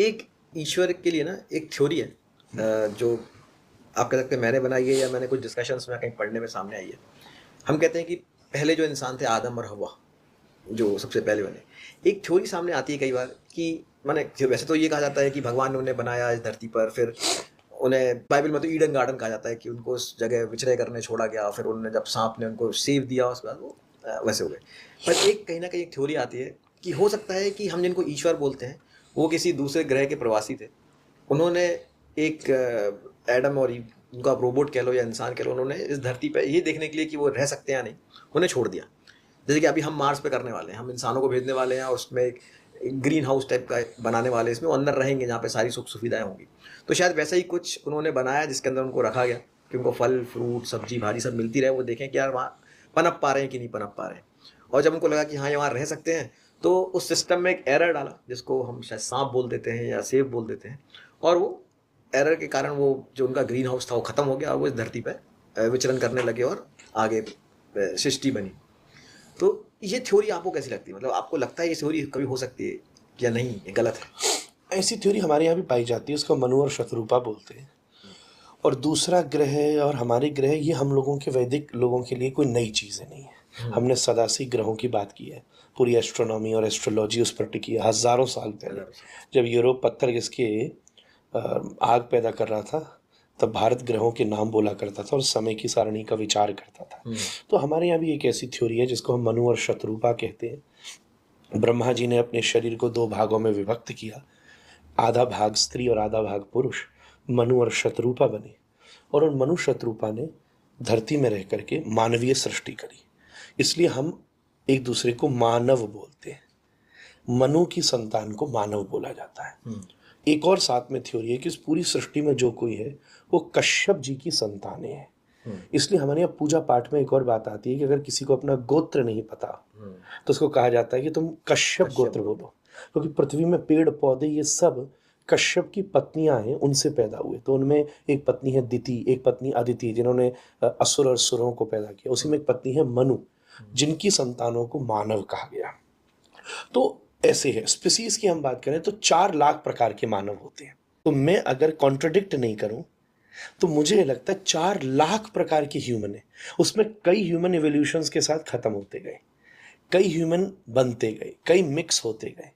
एक ईश्वर के लिए ना एक थ्योरी है जो आप कह सकते हैं मैंने बनाई है या मैंने कुछ डिस्कशंस में कहीं पढ़ने में सामने आई है। हम कहते हैं कि पहले जो इंसान थे आदम और हवा, जो सबसे पहले बने। एक थ्योरी सामने आती है कई बार कि माने वैसे तो ये कहा जाता है कि भगवान ने उन्हें बनाया इस धरती पर, फिर उन्हें बाइबल में तो ईडन गार्डन कहा जाता है कि उनको उस जगह विचरे करने छोड़ा गया, फिर उन्होंने जब सांप ने उनको सेव दिया उसके बाद वो वैसे हो गए। पर एक कहीं ना कहीं एक थ्योरी आती है कि हो सकता है कि हम जिनको ईश्वर बोलते हैं वो किसी दूसरे ग्रह के प्रवासी थे। उन्होंने एक एडम और ईव, उनको आप रोबोट कह लो या इंसान कह लो, उन्होंने इस धरती पे ये देखने के लिए कि वो रह सकते हैं या नहीं, उन्हें छोड़ दिया। जैसे कि अभी हम मार्स पे करने वाले हैं, हम इंसानों को भेजने वाले हैं और उसमें एक ग्रीन हाउस टाइप का बनाने वाले हैं, इसमें वो अंदर रहेंगे जहाँ पे सारी सुख सुविधाएं होंगी। तो शायद वैसा ही कुछ उन्होंने बनाया जिसके अंदर उनको रखा गया कि उनको फल फ्रूट सब्जी भाजी सब मिलती रहे, वो देखें कि यार वहाँ पनप पा रहे हैं कि नहीं पनप पा रहे हैं। और जब उनको लगा कि हाँ ये वहाँ रह सकते हैं, तो उस सिस्टम में एक एरर डाला जिसको हम शायद सांप बोल देते हैं या सेब बोल देते हैं। और वो एरर के कारण वो जो उनका ग्रीन हाउस था वो ख़त्म हो गया और वो इस धरती पर विचरण करने लगे और आगे सृष्टि बनी। तो ये थ्योरी आपको कैसी लगती है? मतलब आपको लगता है ये थ्योरी कभी हो सकती है या नहीं, ये गलत है? ऐसी थ्योरी हमारे यहाँ भी पाई जाती है, उसको मनु और शतरूपा बोलते हैं। और दूसरा ग्रह और हमारे ग्रह, ये हम लोगों के वैदिक लोगों के लिए कोई नई चीज़ें नहीं है। हमने सदासी ग्रहों की बात की है, पूरी एस्ट्रोनॉमी और एस्ट्रोलॉजी उस पर टिकी है हज़ारों साल पहले। जब यूरोप पत्थर घिस के आग पैदा कर रहा था, तब भारत ग्रहों के नाम बोला करता था और समय की सारणी का विचार करता था। तो हमारे यहाँ भी एक ऐसी थ्योरी है जिसको हम मनु और शतरूपा कहते हैं। ब्रह्मा जी ने अपने शरीर को 2 भागों में विभक्त किया, आधा भाग स्त्री और आधा भाग पुरुष, मनु और शतरूपा बने। और उन मनु शतरूपा ने धरती में रह करके मानवीय सृष्टि करी। इसलिए हम एक दूसरे को मानव बोलते हैं। मनु की संतान को मानव बोला जाता है। एक और साथ में थ्योरी है कि इस पूरी सृष्टि में जो कोई है वो कश्यप जी की संतानें हैं। इसलिए हमारे यहाँ पूजा पाठ में एक और बात आती है कि अगर किसी को अपना गोत्र नहीं पता तो उसको कहा जाता है कि तुम कश्यप गोत्र बोलो, क्योंकि पृथ्वी में पेड़ पौधे ये सब कश्यप की पत्नियां हैं, उनसे पैदा हुए। तो उनमें एक पत्नी है दिति, एक पत्नी अदिति, जिन्होंने असुर और सुरों को पैदा किया। उसी में एक पत्नी है मनु, जिनकी संतानों को मानव कहा गया। तो ऐसे है, स्पीसीज की हम बात करें तो 4 लाख प्रकार के मानव होते हैं। तो मैं अगर कॉन्ट्रडिक्ट नहीं करूं तो मुझे लगता है 4 लाख प्रकार के ह्यूमन है। उसमें कई ह्यूमन इवोल्यूशंस के साथ खत्म होते गए, कई ह्यूमन बनते गए, कई मिक्स होते गए,